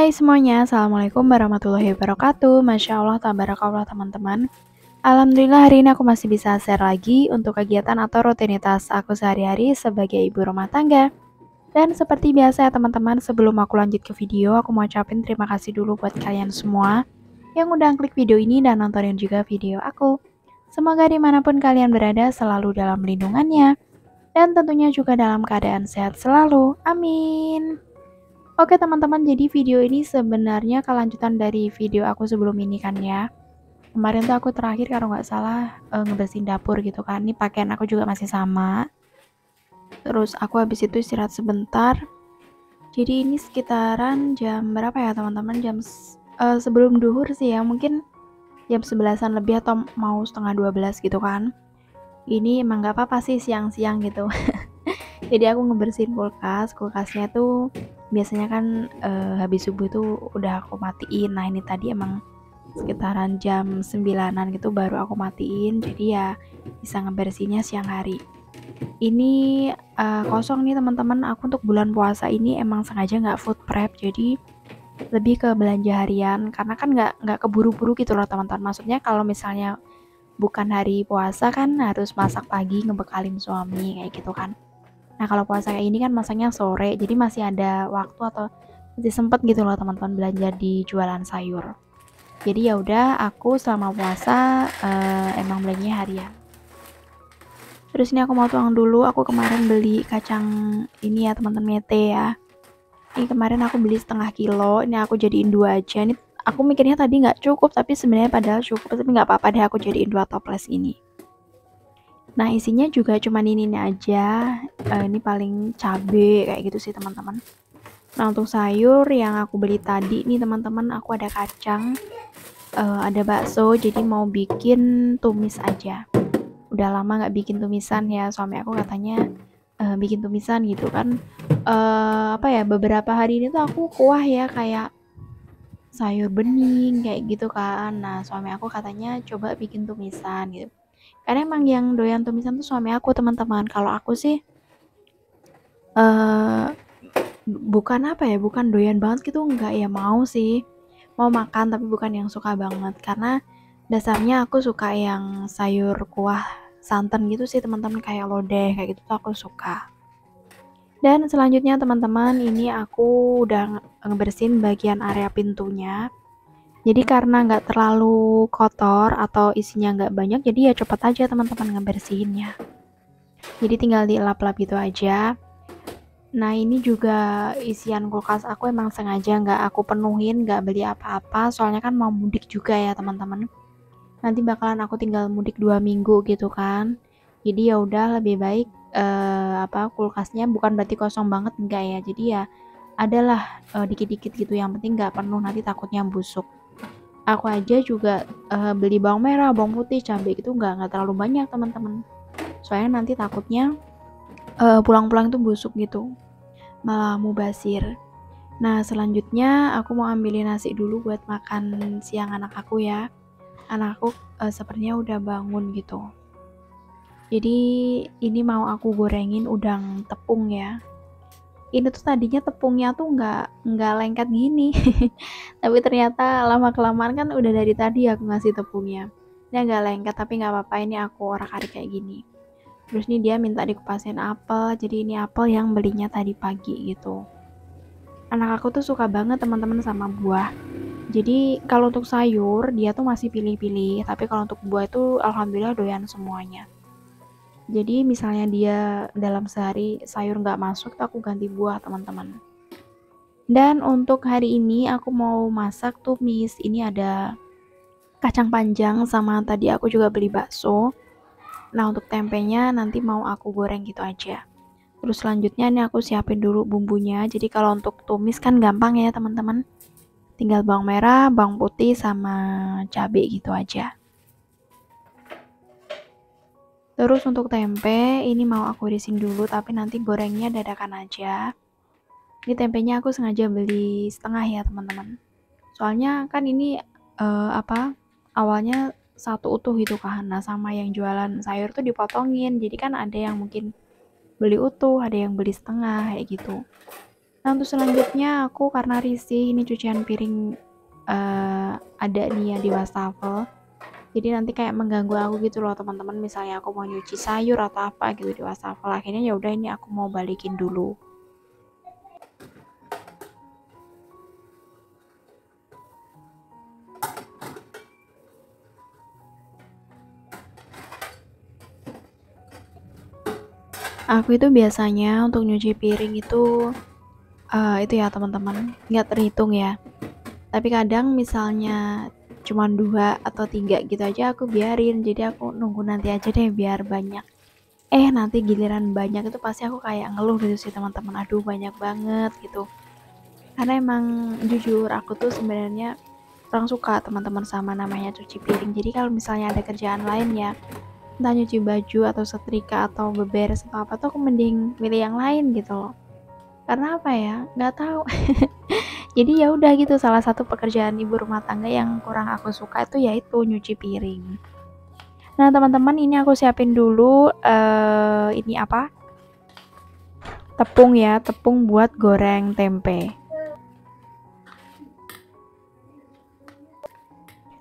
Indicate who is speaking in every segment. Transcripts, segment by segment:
Speaker 1: Hai semuanya, Assalamualaikum warahmatullahi wabarakatuh. Masya Allah, tabarakallah teman-teman. Alhamdulillah hari ini aku masih bisa share lagi untuk kegiatan atau rutinitas aku sehari-hari sebagai ibu rumah tangga. Dan seperti biasa ya teman-teman, sebelum aku lanjut ke video, aku mau ucapin terima kasih dulu buat kalian semua yang udah klik video ini dan nontonin juga video aku. Semoga dimanapun kalian berada selalu dalam lindungannya dan tentunya juga dalam keadaan sehat selalu. Amin. Oke teman-teman, jadi video ini sebenarnya kelanjutan dari video aku sebelum ini kan ya. Kemarin tuh aku terakhir kalau nggak salah ngebersihin dapur gitu kan. Ini pakaian aku juga masih sama. Terus aku habis itu istirahat sebentar. Jadi ini sekitaran jam berapa ya teman-teman? Sebelum duhur sih ya, mungkin jam 11-an lebih atau mau setengah 12 gitu kan. Ini emang nggak apa-apa sih siang-siang gitu. Jadi aku ngebersihin kulkasnya tuh biasanya kan habis subuh tuh udah aku matiin. Nah ini tadi emang sekitaran jam 9-an gitu baru aku matiin, jadi ya bisa ngebersihinnya siang hari. Ini kosong nih teman-teman, aku untuk bulan puasa ini emang sengaja nggak food prep, jadi lebih ke belanja harian karena kan nggak keburu-buru gitu loh teman-teman. Maksudnya kalau misalnya bukan hari puasa kan harus masak pagi ngebekalin suami kayak gitu kan. Nah kalau puasa kayak ini kan masaknya sore, jadi masih ada waktu atau masih sempet gitu loh teman-teman belanja di jualan sayur. Jadi ya udah aku selama puasa emang belanjanya harian. Terus ini aku mau tuang dulu, aku kemarin beli kacang ini ya teman-teman mete ya. Ini kemarin aku beli setengah kilo, ini aku jadiin 2 aja. Ini aku mikirnya tadi nggak cukup, tapi sebenarnya padahal cukup, tapi nggak apa-apa deh aku jadiin 2 toples ini. Nah isinya juga cuman ini aja, ini paling cabe kayak gitu sih teman-teman. Nah untuk sayur yang aku beli tadi nih teman-teman, aku ada kacang, ada bakso, jadi mau bikin tumis aja. Udah lama nggak bikin tumisan ya, suami aku katanya bikin tumisan gitu kan. Apa ya, beberapa hari ini tuh aku kuah ya kayak sayur bening kayak gitu kan. Nah suami aku katanya coba bikin tumisan gitu. Karena emang yang doyan tumisan tuh suami aku teman-teman. Kalau aku sih eh bukan apa ya, bukan doyan banget gitu, enggak ya, mau sih. Mau makan tapi bukan yang suka banget karena dasarnya aku suka yang sayur kuah santan gitu sih teman-teman, kayak lodeh kayak gitu tuh aku suka. Dan selanjutnya teman-teman, ini aku udah ngebersihin bagian area pintunya. Jadi karena nggak terlalu kotor atau isinya nggak banyak, jadi ya cepet aja teman-teman ngebersihinnya. Jadi tinggal dielap-lap gitu aja. Nah ini juga isian kulkas aku emang sengaja nggak aku penuhin, nggak beli apa-apa, soalnya kan mau mudik juga ya teman-teman. Nanti bakalan aku tinggal mudik 2 minggu gitu kan. Jadi ya udah lebih baik kulkasnya bukan berarti kosong banget enggak ya. Jadi ya adalah dikit-dikit gitu, yang penting nggak penuh nanti takutnya busuk. Aku aja juga beli bawang merah, bawang putih, cabai gitu nggak terlalu banyak teman-teman. Soalnya nanti takutnya pulang-pulang itu busuk gitu, malah mubazir. Nah selanjutnya aku mau ambilin nasi dulu buat makan siang anak aku ya. Anak aku sepertinya udah bangun gitu. Jadi ini mau aku gorengin udang tepung ya. Ini tuh tadinya tepungnya tuh nggak lengket gini. Tapi ternyata lama kelamaan kan udah dari tadi aku ngasih tepungnya. Dia nggak lengket tapi nggak apa-apa, ini aku orak-arik kayak gini. Terus nih dia minta dikupasin apel, jadi ini apel yang belinya tadi pagi gitu. Anak aku tuh suka banget teman-teman sama buah. Jadi kalau untuk sayur dia tuh masih pilih-pilih, tapi kalau untuk buah itu alhamdulillah doyan semuanya. Jadi misalnya dia dalam sehari sayur nggak masuk, aku ganti buah teman-teman. Dan untuk hari ini aku mau masak tumis. Ini ada kacang panjang sama tadi aku juga beli bakso. Nah untuk tempenya nanti mau aku goreng gitu aja. Terus selanjutnya ini aku siapin dulu bumbunya. Jadi kalau untuk tumis kan gampang ya teman-teman. Tinggal bawang merah, bawang putih, sama cabai gitu aja. Terus untuk tempe, ini mau aku irisin dulu tapi nanti gorengnya dadakan aja. Ini tempenya aku sengaja beli setengah ya teman-teman. Soalnya kan ini awalnya satu utuh gitu kan. Nah sama yang jualan sayur tuh dipotongin. Jadi kan ada yang mungkin beli utuh, ada yang beli setengah kayak gitu. Nah untuk selanjutnya aku karena risih ini cucian piring ada nih ya di wastafel. Jadi nanti kayak mengganggu aku gitu loh teman-teman, misalnya aku mau nyuci sayur atau apa gitu di wastafel. Akhirnya ya udah ini aku mau balikin dulu. Aku itu biasanya untuk nyuci piring itu ya teman-teman, nggak terhitung ya. Tapi kadang misalnya cuman 2 atau 3 gitu aja aku biarin. Jadi aku nunggu nanti aja deh biar banyak. Nanti giliran banyak itu pasti aku kayak ngeluh gitu sih teman-teman. Aduh banyak banget gitu. Karena emang jujur aku tuh sebenarnya kurang suka teman-teman sama namanya cuci piring. Jadi kalau misalnya ada kerjaan lain ya, entah nyuci baju atau setrika atau beberes atau apa tuh aku mending milih yang lain gitu loh. Karena apa ya? Nggak tahu. Jadi ya udah gitu, salah satu pekerjaan ibu rumah tangga yang kurang aku suka itu yaitu nyuci piring. Nah teman-teman ini aku siapin dulu ini apa? Tepung ya, tepung buat goreng tempe.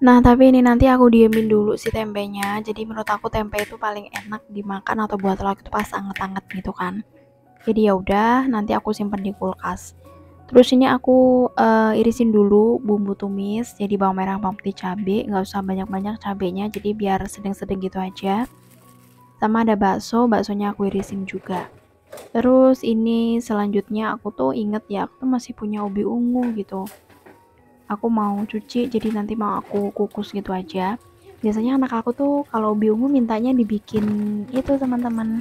Speaker 1: Nah tapi ini nanti aku diemin dulu si tempenya. Jadi menurut aku tempe itu paling enak dimakan atau buat lauk itu pas anget-anget gitu kan. Jadi ya udah nanti aku simpen di kulkas. Terus ini aku irisin dulu bumbu tumis, jadi bawang merah, bawang putih, cabai, nggak usah banyak-banyak cabenya, jadi biar sedang-sedang gitu aja. Sama ada bakso, baksonya aku irisin juga. Terus ini selanjutnya aku tuh inget ya, aku tuh masih punya ubi ungu gitu. Aku mau cuci, jadi nanti mau aku kukus gitu aja. Biasanya anak aku tuh kalau ubi ungu mintanya dibikin itu teman-teman,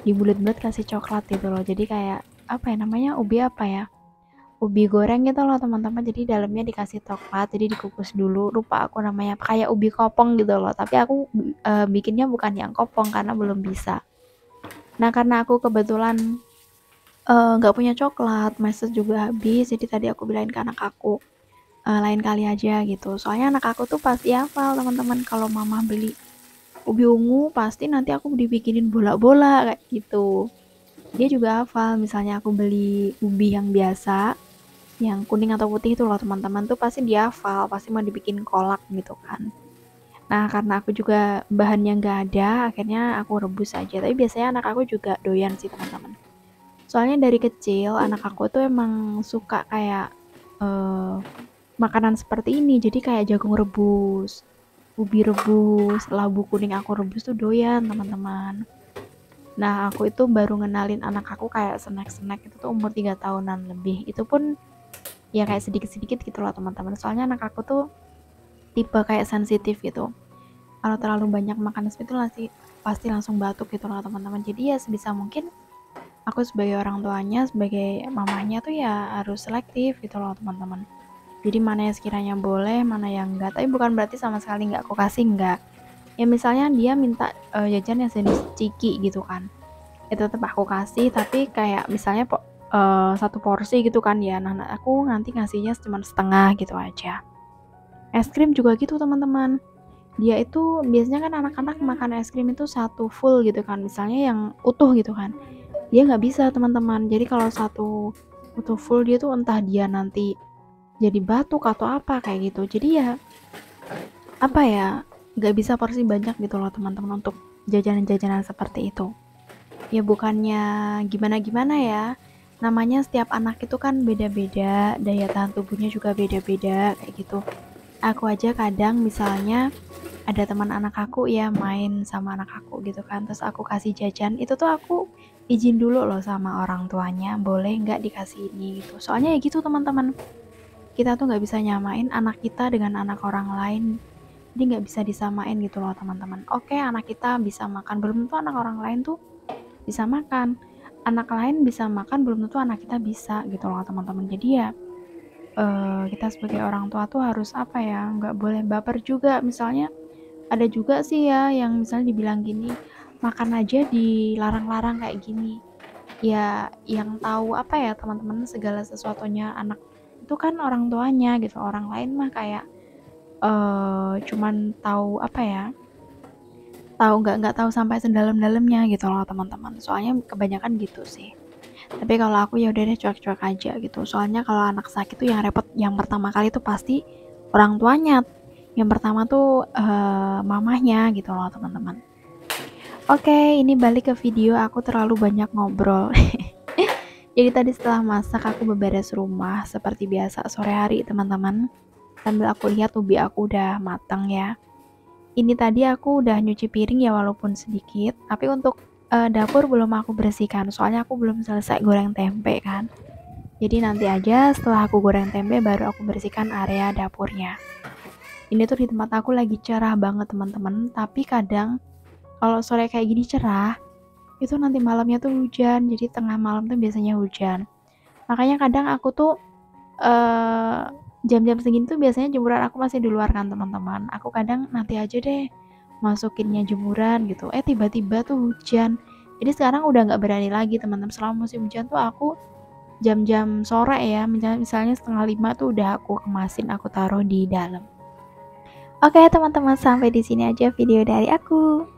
Speaker 1: dibulet-bulet kasih coklat gitu loh. Jadi kayak apa ya namanya ubi apa ya? Ubi goreng gitu loh teman-teman, jadi dalamnya dikasih coklat, jadi dikukus dulu, lupa aku namanya kayak ubi kopong gitu loh, tapi aku bikinnya bukan yang kopong karena belum bisa. Nah karena aku kebetulan nggak punya coklat, meses juga habis, jadi tadi aku bilangin ke anak aku lain kali aja gitu, soalnya anak aku tuh pasti hafal teman-teman, kalau mama beli ubi ungu pasti nanti aku dibikinin bola-bola kayak gitu. Dia juga hafal, misalnya aku beli ubi yang biasa yang kuning atau putih itu loh teman-teman tuh pasti dia hafal, pasti mau dibikin kolak gitu kan. Nah karena aku juga bahannya nggak ada, akhirnya aku rebus aja. Tapi biasanya anak aku juga doyan sih teman-teman. Soalnya dari kecil anak aku tuh emang suka kayak eh, makanan seperti ini. Jadi kayak jagung rebus, ubi rebus, labu kuning aku rebus tuh doyan teman-teman. Nah aku itu baru ngenalin anak aku kayak snack-snack itu tuh umur 3 tahunan lebih. Itu pun ya kayak sedikit-sedikit gitu loh teman-teman, soalnya anak aku tuh tipe kayak sensitif gitu, kalau terlalu banyak makan es itu pasti langsung batuk gitu loh teman-teman. Jadi ya sebisa mungkin aku sebagai orang tuanya, sebagai mamanya tuh ya harus selektif gitu loh teman-teman. Jadi mana yang sekiranya boleh, mana yang enggak, tapi bukan berarti sama sekali nggak aku kasih, enggak. Ya misalnya dia minta jajan yang jenis ciki gitu kan, itu tetap aku kasih, tapi kayak misalnya satu porsi gitu kan ya, nah aku nanti ngasihnya cuma setengah gitu aja. Es krim juga gitu teman-teman, dia itu biasanya kan anak-anak makan es krim itu satu full gitu kan, misalnya yang utuh gitu kan, dia nggak bisa teman-teman. Jadi kalau satu utuh full dia tuh entah dia nanti jadi batuk atau apa kayak gitu. Jadi ya apa ya, nggak bisa porsi banyak gitu loh teman-teman untuk jajanan-jajanan seperti itu. Ya bukannya gimana-gimana ya, namanya setiap anak itu kan beda-beda, daya tahan tubuhnya juga beda-beda kayak gitu. Aku aja kadang misalnya ada teman anak aku ya main sama anak aku gitu kan, terus aku kasih jajan, itu tuh aku izin dulu loh sama orang tuanya, boleh nggak dikasih ini gitu. Soalnya ya gitu teman-teman, kita tuh nggak bisa nyamain anak kita dengan anak orang lain, jadi nggak bisa disamain gitu loh teman-teman. Oke anak kita bisa makan, belum tentu anak orang lain tuh bisa makan, anak lain bisa makan belum tentu anak kita bisa gitu loh teman-teman. Jadi ya kita sebagai orang tua tuh harus apa ya, nggak boleh baper juga. Misalnya ada juga sih ya yang misalnya dibilang gini, makan aja dilarang-larang kayak gini. Ya yang tahu apa ya teman-teman, segala sesuatunya anak itu kan orang tuanya gitu, orang lain mah kayak cuman tahu apa ya, tahu nggak tahu sampai sedalam-dalamnya gitu loh teman-teman, soalnya kebanyakan gitu sih. Tapi kalau aku ya udah deh cuek-cuek aja gitu. Soalnya kalau anak sakit tuh yang repot yang pertama kali tuh pasti orang tuanya. Yang pertama tuh mamahnya gitu loh teman-teman. Oke, ini balik ke video aku terlalu banyak ngobrol. Jadi tadi setelah masak aku beberes rumah seperti biasa sore hari teman-teman. Sambil aku lihat ubi aku udah matang ya. Ini tadi aku udah nyuci piring ya walaupun sedikit, tapi untuk dapur belum aku bersihkan soalnya aku belum selesai goreng tempe kan. Jadi nanti aja setelah aku goreng tempe baru aku bersihkan area dapurnya. Ini tuh di tempat aku lagi cerah banget teman-teman, tapi kadang kalau sore kayak gini cerah, itu nanti malamnya tuh hujan, jadi tengah malam tuh biasanya hujan. Makanya kadang aku tuh jam-jam segini tuh biasanya jemuran aku masih di luar kan teman-teman. Aku kadang nanti aja deh masukinnya jemuran gitu. Tiba-tiba tuh hujan. Jadi sekarang udah nggak berani lagi teman-teman. Selama musim hujan tuh aku jam-jam sore ya, misalnya 4:30 tuh udah aku kemasin, aku taruh di dalam. Oke teman-teman, sampai di sini aja video dari aku.